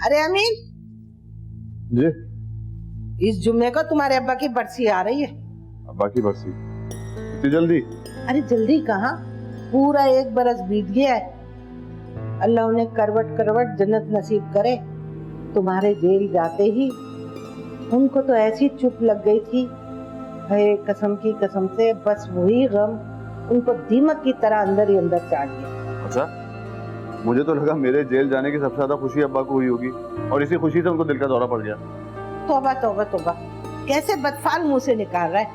अरे अमीन जी, इस जुम्मे को तुम्हारे अब्बा की बरसी आ रही है। अब्बा की बरसी? इतनी जल्दी? अरे जल्दी कहाँ, पूरा 1 बरस बीत गया है। अल्लाह उन्हें करवट करवट जन्नत नसीब करे। तुम्हारे जेल जाते ही उनको तो ऐसी चुप लग गई थी, है कसम की कसम से बस वही गम उनको दीमक की तरह अंदर ही अंदर चाट गया। अच्छा, मुझे तो लगा मेरे जेल जाने की सबसे ज्यादा खुशी अब्बा को हुई होगी और इसी खुशी से उनको दिल का दौरा पड़ गया। तौबा तौबा तौबा, कैसे बदफाल मुंह से निकाल रहा है।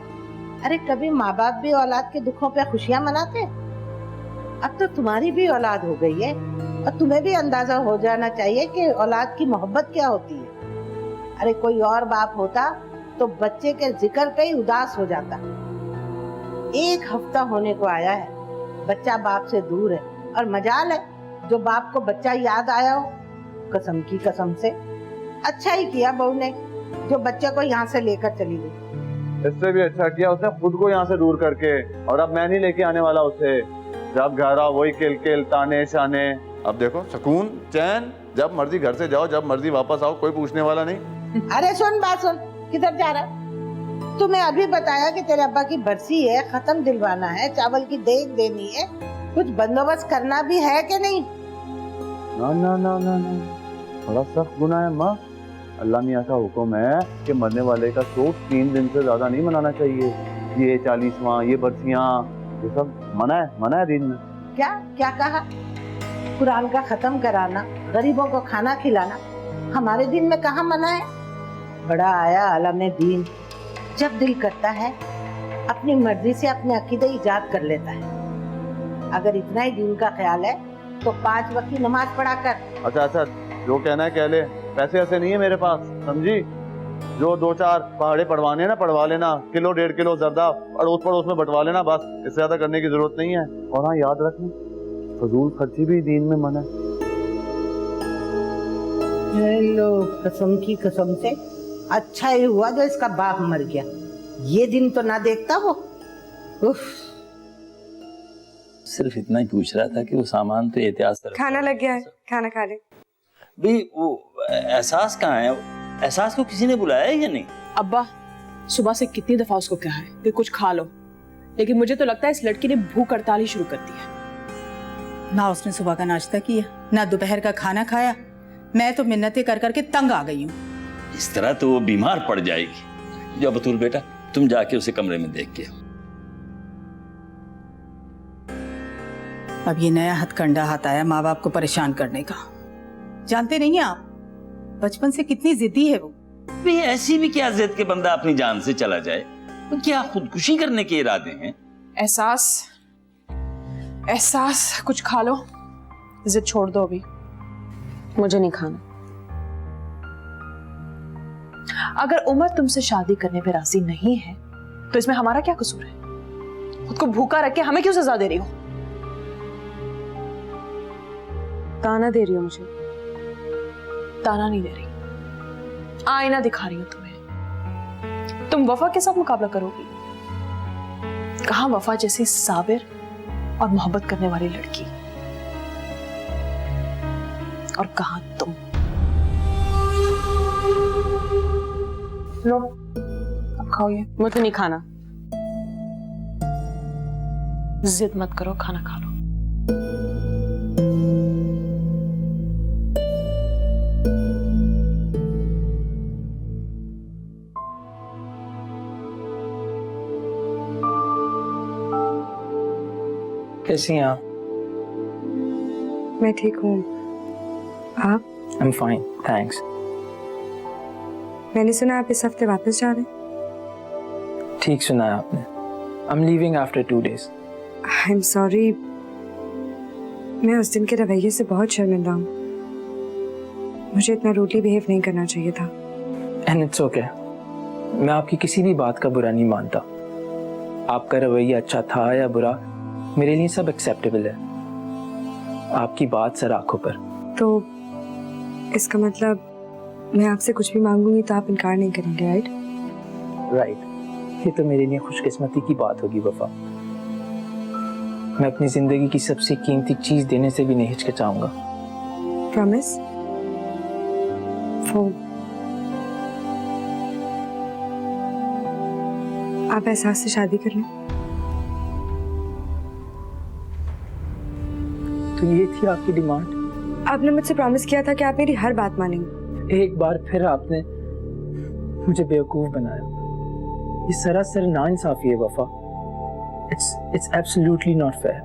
अरे कभी माँ बाप भी औलाद के दुखों पे खुशियां मनाते? अब तो तुम्हारी भी औलाद हो गई है और तुम्हें भी अंदाजा हो जाना चाहिए कि औलाद की मोहब्बत क्या होती है। अरे कोई और बाप होता तो बच्चे के जिक्र पे ही उदास हो जाता। 1 हफ्ता होने को आया है, बच्चा बाप से दूर है और मजाल है जो बाप को बच्चा याद आया हो। कसम की कसम से अच्छा ही किया बहू ने जो बच्चे को यहाँ से लेकर चली गई। इससे भी अच्छा किया उसने खुद को यहाँ से दूर करके, और अब मैं नहीं लेके आने वाला उसे। जब घर आओ वही किल किल ताने शाने। अब देखो सुकून चैन, जब मर्जी घर से जाओ, जब मर्जी वापस आओ, कोई पूछने वाला नहीं। अरे सुन बात सुन, किधर जा रहा है? तुम्हें अभी बताया कि तेरे अब्बा की बरसी है, खत्म दिलवाना है, चावल की देग देनी है, कुछ बंदोबस्त करना भी है कि नहीं? ना ना ना ना ना, बड़ा सख्त गुनाह है माँ। अल्लाह मियाँ का हुक्म है कि मरने वाले का शोक 3 दिन से ज्यादा नहीं मनाना चाहिए। ये 40वां, ये बरसियां, ये सब मना है दिन में। क्या क्या कहा? कुरान का खत्म कराना, गरीबों को खाना खिलाना हमारे दिन में कहाँ मना है? बड़ा आया आलम दीन, जब दिल करता है अपनी मर्जी से अपने अकीदे इजाद कर लेता है। अगर इतना ही दीन का ख्याल है तो 5 वक्त की नमाज पढ़ा कर। अच्छा, जो कहना है कह ले, पैसे ऐसे नहीं है मेरे पास, समझी? जो 2-4 पहाड़े पड़वाने ना पड़वा लेना, किलो 1.5 किलो जर्दा अड़ोस पड़ोस में बंटवा लेना, बस। इससे ज्यादा करने की जरूरत नहीं है। और हाँ, याद रखना फजूल खर्ची भी दीन में मना है। हेलो, कसम की कसम से अच्छा ही हुआ जो इसका बाप मर गया, ये दिन तो ना देखता वो। उफ। सिर्फ इतना ही पूछ रहा था कि वो सामान तो एहतियात से खाना लग गया है, खाना खा ले। भी वो एहसास कहाँ है? एहसास को किसी ने बुलाया है या नहीं? अब्बा सुबह से कितनी दफा उसको कहा है कि कुछ खा लो, लेकिन मुझे तो लगता है इस लड़की ने भूख हड़ताल ही शुरू कर दी है। ना उसने सुबह का नाश्ता किया, ना दोपहर का खाना खाया। मैं तो मिन्नतें कर करके तंग आ गई हूँ। इस तरह तो वो बीमार पड़ जाएगी। जाओ बतूल बेटा, तुम जाके उसे कमरे में देख के आओ। अब ये नया हथकंडा हाथ आया माँ बाप को परेशान करने का। जानते नहीं हैं आप, बचपन से कितनी जिद्दी है वो। भी ऐसी भी क्या जिद के बंदा अपनी जान से चला जाए? तो क्या खुदकुशी करने के इरादे हैं? एहसास कुछ खा लो, जिद छोड़ दो अभी। मुझे नहीं खाना। अगर उमर तुमसे शादी करने पे राजी नहीं है तो इसमें हमारा क्या कसूर है? खुद को भूखा रख के हमें क्यों सजा दे रही हो? ताना दे रही हो मुझे? ताना नहीं दे रही, आईना दिखा रही हो तुम्हें। तुम वफा के साथ मुकाबला करोगी? कहां वफा जैसी साबिर और मोहब्बत करने वाली लड़की, और कहां तुम। लो अब खाओ ये। मुझे नहीं खाना। जिद मत करो, खाना खा लो। कैसी हैं आप? मैं ठीक हूँ, आप? I am fine, thanks. मैंने सुना आप इस हफ्ते वापस जा रहे हैं। ठीक सुना है आपने। I am leaving after 2 days। I am sorry, मैं उस दिन के रवैये से बहुत शर्मिंदा हूँ। मुझे इतना रूडली बिहेव नहीं करना चाहिए था। एंड इट्स ओके, मैं आपकी किसी भी बात का बुरा नहीं मानता। आपका रवैया अच्छा था या बुरा, मेरे लिए सब एक्सेप्टेबल है। आपकी बात सर आंखों पर। तो इसका मतलब मैं आपसे कुछ भी मांगूंगी तो आप इनकार नहीं करेंगे, राइट? राइट। ये तो मेरे लिए खुशकिस्मती की बात होगी वफा। मैं अपनी जिंदगी की सबसे कीमती चीज देने से भी नहीं हिचकिचाऊंगा। प्रॉमिस? वो आप एहसास से शादी कर लें। तो ये थी आपकी डिमांड? आपने मुझसे प्रॉमिस किया था कि आप मेरी हर बात मानेंगे। एक बार फिर आपने मुझे बेवकूफ बनाया। ये सरासर नाइंसाफी है वफा। It's absolutely not fair।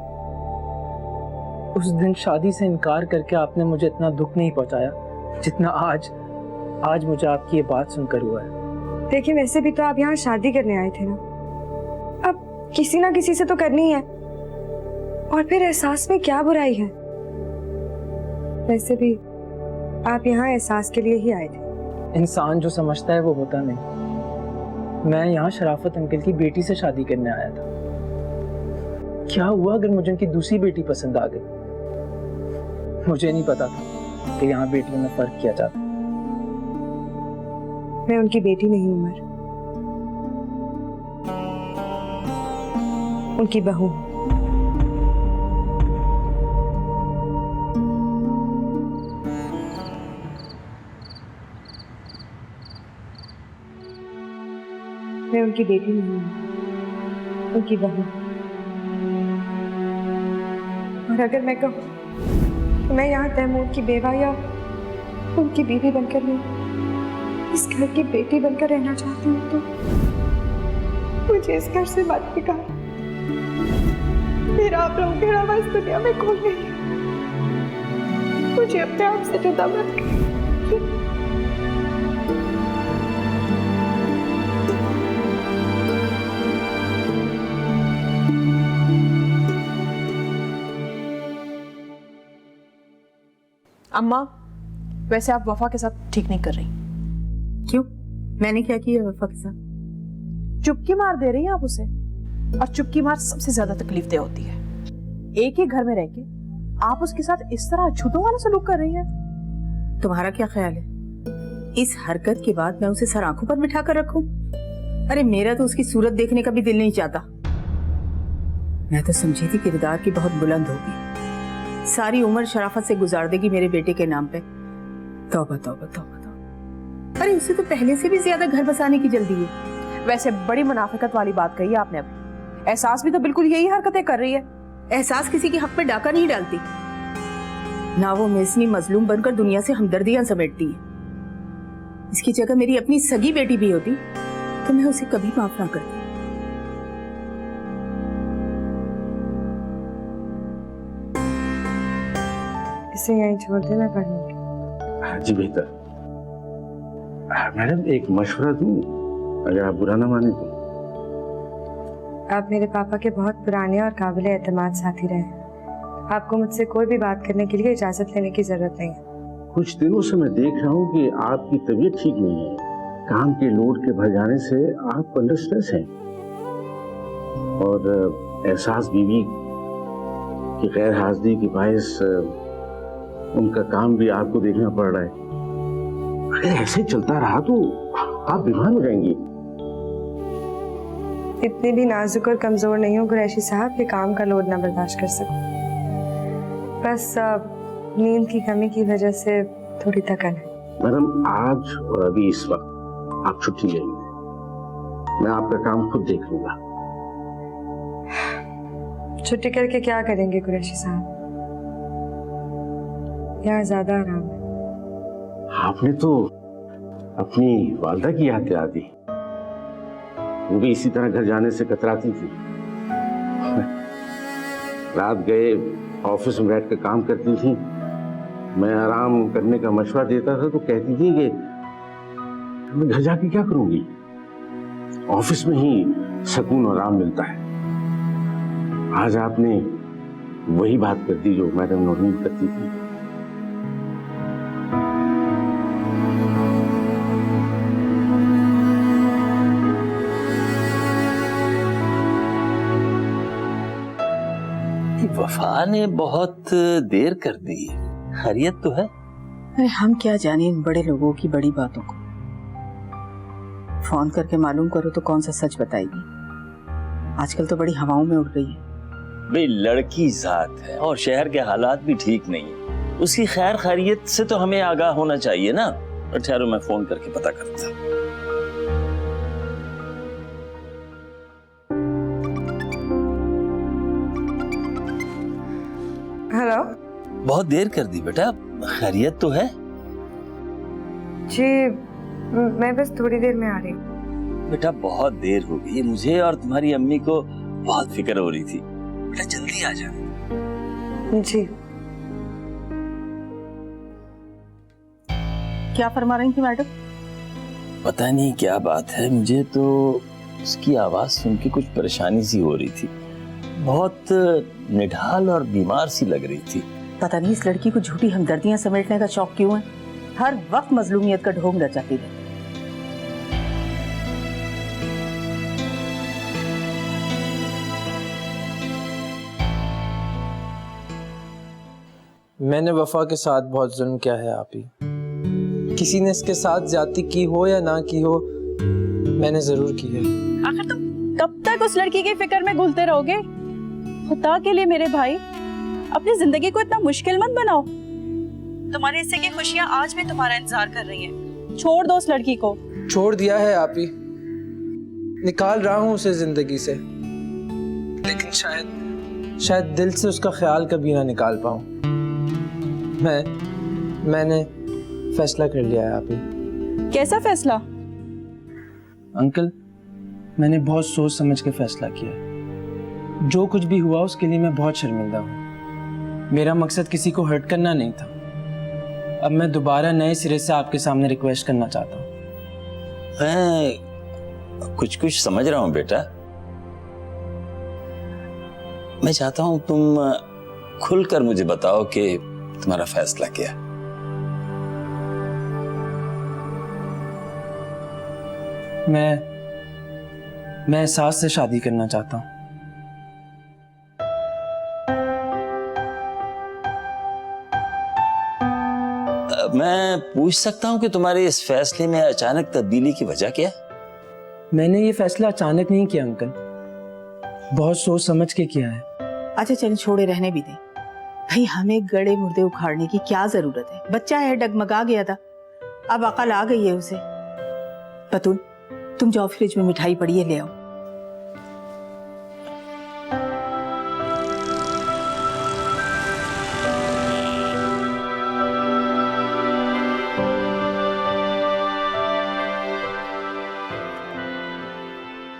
उस दिन शादी से इनकार करके आपने मुझे इतना दुख नहीं पहुंचाया जितना आज मुझे आपकी ये बात सुनकर हुआ है। देखिए, वैसे भी तो आप यहाँ शादी करने आए थे ना, अब किसी ना किसी से तो करनी है। और फिर एहसास में क्या बुराई है? वैसे भी आप यहाँ एहसास के लिए ही आए थे। इंसान जो समझता है वो होता नहीं। मैं यहाँ शराफत अंकल की बेटी से शादी करने आया था। क्या हुआ अगर मुझे उनकी दूसरी बेटी पसंद आ गई? मुझे नहीं पता था कि यहाँ बेटियों में फर्क किया जाता। मैं उनकी बेटी नहीं उमर, उनकी बहू हूं। मैं उनकी बेटी नहीं हूं, उनकी बहू। और अगर मैं कहूँ कि मैं यहाँ तैमूर की बेवा या उनकी बीवी बनकर नहीं, इस घर की बेटी बनकर रहना चाहती हूँ, तो मुझे इस घर से मत निकाल। मेरा अपना घेरा इस दुनिया में कोई नहीं है। मुझे अपने आप से जुदा मत कर। अम्मा, वैसे आप वफा के साथ ठीक नहीं कर रही। क्यों? मैंने क्या किया वफा के साथ? चुपकी मार दे रही हैं आप उसे, और चुपकी मार सबसे ज्यादा तकलीफ दे होती है। एक ही घर में रह के आप उसके साथ इस तरह छूटों वाला सलूक कर रही हैं। तुम्हारा क्या ख्याल है? इस हरकत के बाद मैं उसे सर आंखों पर बिठा कर रखूं? अरे मेरा तो उसकी सूरत देखने का भी दिल नहीं चाहता। मैं तो समझी थी किरदार की बहुत बुलंद होगी, सारी उम्र शराफत से गुजार देगी मेरे बेटे के नाम पे। तौबा तौबा तौबा तौबा। अरे उसे तो पहले से भी ज्यादा घर बसाने की जल्दी है। वैसे बड़ी मुनाफिकत वाली बात कही है आपने अभी। एहसास भी तो बिल्कुल यही हरकतें कर रही है। एहसास किसी के हक पे डाका नहीं डालती ना, वो मिसनी मजलूम बनकर दुनिया से हमदर्दियां समेटती है। इसकी जगह मेरी अपनी सगी बेटी भी होती तो मैं उसे कभी माफ ना करती। इसे यहीं छोड़ दे, मैं पढ़ूंगी। जी बेहतर। मैडम एक मशवरा दूं, अगर आप बुरा ना माने तो। आप मेरे पापा के बहुत पुराने और काबिल एतमाद साथी रहे। आपको मुझसे कोई भी बात करने के लिए इजाजत लेने की जरूरत नहीं है। कुछ दिनों से मैं देख रहा हूँ कि आपकी तबीयत ठीक नहीं है। काम के लोड के बढ़ जाने से आप अंडर स्ट्रेस हैं, और एहसास बीवी की गैर हाजिरी की बायस उनका काम भी आपको देखना पड़ रहा है। अगर ऐसे चलता रहा तो आप बीमार हो जाएंगी। इतनी भी नाजुक और कमजोर नहीं हूँ कुरैशी साहब कि काम का लोड ना बर्दाश्त कर सकूं। बस नींद की कमी की वजह से थोड़ी थकन है। मैडम आज और अभी इस वक्त आप छुट्टी लेंगे, मैं आपका काम खुद देख लूंगा। छुट्टी करके क्या करेंगे कुरैशी साहब? यहाँ ज्यादा आराम है। आपने तो अपनी वालदा की याद दिला दी। वो भी इसी तरह घर जाने से कतराती थी। रात गए ऑफिस में बैठ कर काम करती थी, मैं आराम करने का मशवरा देता था तो कहती थी कि मैं घर जाके क्या करूंगी, ऑफिस में ही सुकून और आराम मिलता है। आज आपने वही बात कर दी जो मैडम नूरनीन करती थी। वफा ने बहुत देर कर दी। खैरियत तो है? अरे हम क्या जाने इन बड़े लोगों की बड़ी बातों को। फोन करके मालूम करो तो कौन सा सच बताएगी। आजकल तो बड़ी हवाओं में उड़ गई है। भाई लड़की जात है और शहर के हालात भी ठीक नहीं है, उसकी खैर खैरियत से तो हमें आगाह होना चाहिए ना। ठहरो मैं फोन करके पता करता। हेलो बहुत देर कर दी बेटा, खैरियत तो है? जी, मैं बस थोड़ी देर में आ रही हूँ। बेटा बहुत देर हो गई, मुझे और तुम्हारी अम्मी को बहुत फिक्र हो रही थी। बेटा जल्दी आ जा। जी। क्या फरमा रही थी मैडम? पता नहीं क्या बात है, मुझे तो उसकी आवाज सुन के कुछ परेशानी सी हो रही थी, बहुत निढाल और बीमार सी लग रही थी। पता नहीं इस लड़की को झूठी हमदर्दियां समेटने का शौक क्यों है, हर वक्त मजलूमियत का ढोंग रचाती है। मैंने वफा के साथ बहुत जुल्म किया है आप ही। किसी ने इसके साथ ज्यादती की हो या ना की हो, मैंने जरूर की है। आखिर तुम कब तक उस लड़की की फिक्र में घुलते रहोगे? खुदा के लिए मेरे भाई, अपनी जिंदगी को इतना मुश्किल मत बनाओ। तुम्हारे हिस्से की खुशियां आज भी तुम्हारा इंतजार कर रही हैं। छोड़ दो उस लड़की को। छोड़ दिया है आप ही, निकाल रहा हूं उसे जिंदगी से, लेकिन शायद दिल से उसका ख्याल कभी ना निकाल पाऊं। मैंने फैसला कर लिया है आप ही। कैसा फैसला? अंकल, मैंने बहुत सोच समझ के फैसला किया। जो कुछ भी हुआ उसके लिए मैं बहुत शर्मिंदा हूँ। मेरा मकसद किसी को हर्ट करना नहीं था। अब मैं दोबारा नए सिरे से आपके सामने रिक्वेस्ट करना चाहता हूँ। मैं कुछ समझ रहा हूँ बेटा। मैं चाहता हूँ तुम खुलकर मुझे बताओ कि तुम्हारा फैसला क्या है। मैं एहसास से शादी करना चाहता हूँ। मैं पूछ सकता हूँ कि तुम्हारे इस फैसले में अचानक तब्दीली की वजह क्या है? मैंने ये फैसला अचानक नहीं किया अंकल, बहुत सोच समझ के किया है। अच्छा चलिए छोड़े, रहने भी दें भाई। हमें गड़े मुर्दे उखाड़ने की क्या जरूरत है? बच्चा है, डगमगा गया था, अब अकल आ गई है उसे। बतून, तुम जाओ फ्रिज में मिठाई पड़ी है, ले आओ।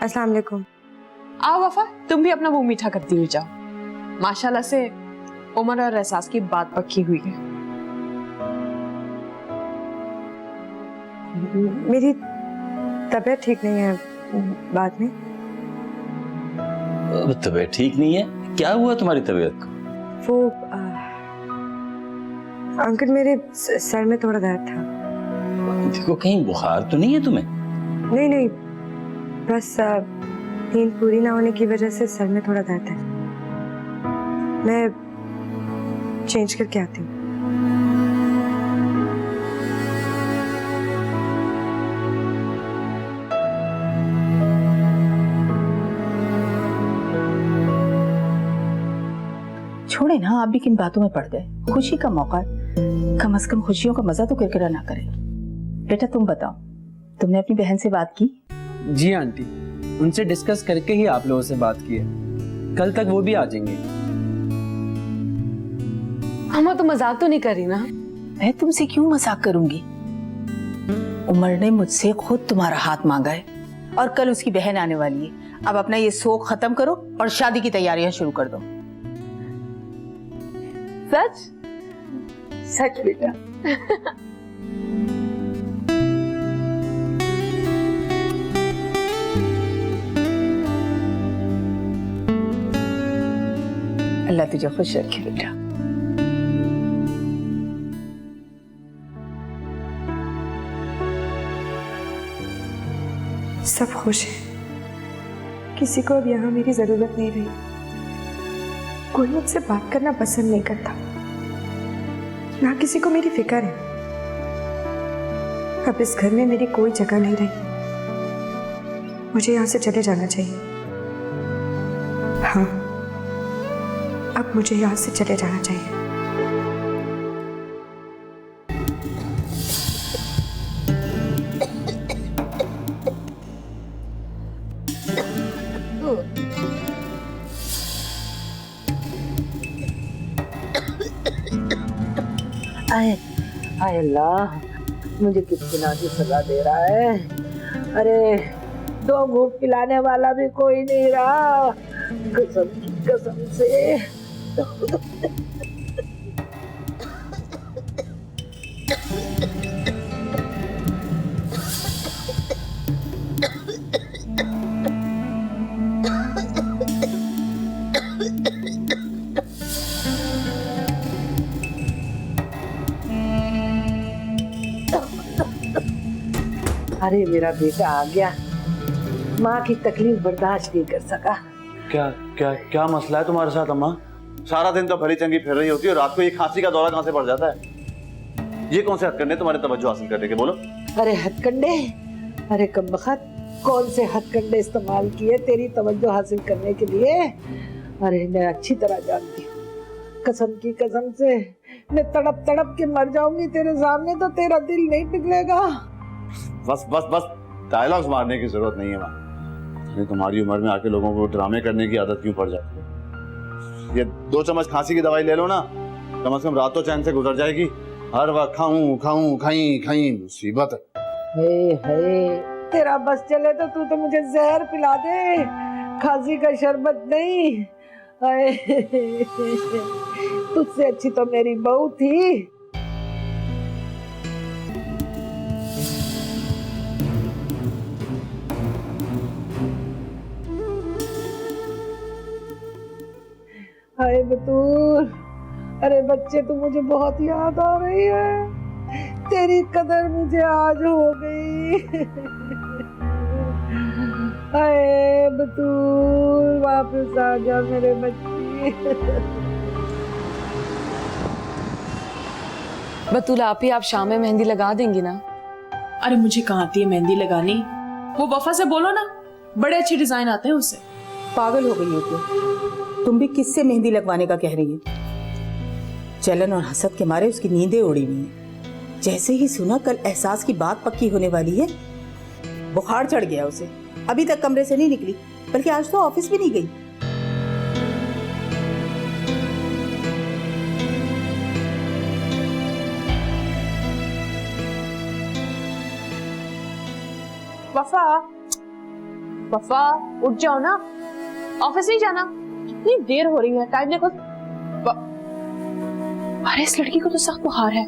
अस्सलाम वालेकुम। आओ वफा, तुम भी अपना मुंह मीठा करती हुई जाओ। माशाल्लाह से उमर और एहसास की बात पक्की हुई है। मेरी तबीयत ठीक नहीं है बाद में। तबीयत ठीक नहीं है? क्या हुआ तुम्हारी तबीयत को? वो अंकल, मेरे सर में थोड़ा दर्द था। देखो कहीं बुखार तो नहीं है तुम्हें? नहीं नहीं, बस नींद पूरी ना होने की वजह से सर में थोड़ा दर्द है। मैं चेंज करके आती हूँ। छोड़े ना, आप भी किन बातों में पड़ गए। खुशी का मौका है, कम से कम खुशियों का मजा तो किरकिरा ना करें। बेटा तुम बताओ, तुमने अपनी बहन से बात की? जी आंटी, उनसे डिस्कस करके ही आप लोगों से बात की है। कल तक वो भी आ जाएंगे। अम्मा तो मजाक तो नहीं कर रही ना? मैं तुमसे क्यों मजाक करूंगी? उमर ने मुझसे खुद तुम्हारा हाथ मांगा है और कल उसकी बहन आने वाली है। अब अपना ये शौक खत्म करो और शादी की तैयारियां शुरू कर दो। सच? सच बेटा। अल्लाह तुझे खुश रखे बेटा। सब खुश हैं। किसी को अब यहाँ मेरी जरूरत नहीं रही। कोई मुझसे बात करना पसंद नहीं करता, ना किसी को मेरी फिक्र है। अब इस घर में मेरी कोई जगह नहीं रही। मुझे यहाँ से चले जाना चाहिए। हाँ, अब मुझे यहाँ से चले जाना चाहिए। आए आए अल्लाह, मुझे कितना की सजा दे रहा है। अरे 2 घूंट पिलाने वाला भी कोई नहीं रहा, कसम से। अरे मेरा बेटा आ गया, माँ की तकलीफ बर्दाश्त नहीं कर सका। क्या क्या क्या मसला है तुम्हारे साथ अम्मा? सारा दिन तो भली चंगी फिर रही होती है, रात को ये खांसी का दौरा कहाँ से पड़ जाता है? ये कौन से हथकंडे तुम्हारे तवज्जो हासिल करने के, बोलो? अरे हथकंडे, अरे कमबख्त, कौन से हथकंडे इस्तेमाल किए तेरी तवज्जो हासिल करने के लिए? अरे मैं अच्छी तरह जानती हूँ, कसम की कसम से मैं तड़प तड़प के मर जाऊंगी तेरे सामने तो तेरा दिल नहीं पिघलेगा। बस बस बस, डायलॉग्स मारने की जरूरत नहीं है माँ। तुम्हारी उम्र में आके लोगों को ड्रामे करने की आदत क्यों पड़ जाती है? ये 2 चम्मच खांसी की दवाई ले लो ना, कम से कम रात तो चैन से गुजर जाएगी। हर वक्त खाऊं खाऊं खाई खाई, मुसीबत है। तेरा बस चले तो तू तो मुझे जहर पिला दे, खांसी का शरबत नहीं। तुझसे अच्छी तो मेरी बहू थी। हाय बतूल, अरे बच्चे तू मुझे बहुत याद आ रही है, तेरी कदर मुझे आज हो गई। हाय बतूल, वापस आ जा मेरे बच्चे। बतूल आप शाम में मेहंदी लगा देंगी ना? अरे मुझे कहाँ आती है मेहंदी लगानी, वो वफा से बोलो ना, बड़े अच्छे डिजाइन आते हैं उससे। पागल हो गई हो तुम भी किससे मेहंदी लगवाने का कह रही है? जलन और हसद के मारे उसकी नींदें उड़ी हुई हैं। जैसे ही सुना कल एहसास की बात पक्की होने वाली है, बुखार चढ़ गया उसे। अभी तक कमरे से नहीं निकली, बल्कि आज तो ऑफिस भी नहीं गई। वफा, वफा उठ जाओ ना, ऑफिस नहीं जाना, कितनी देर हो रही है, टाइम देखो। अरे इस लड़की को तो सख्त बुखार है।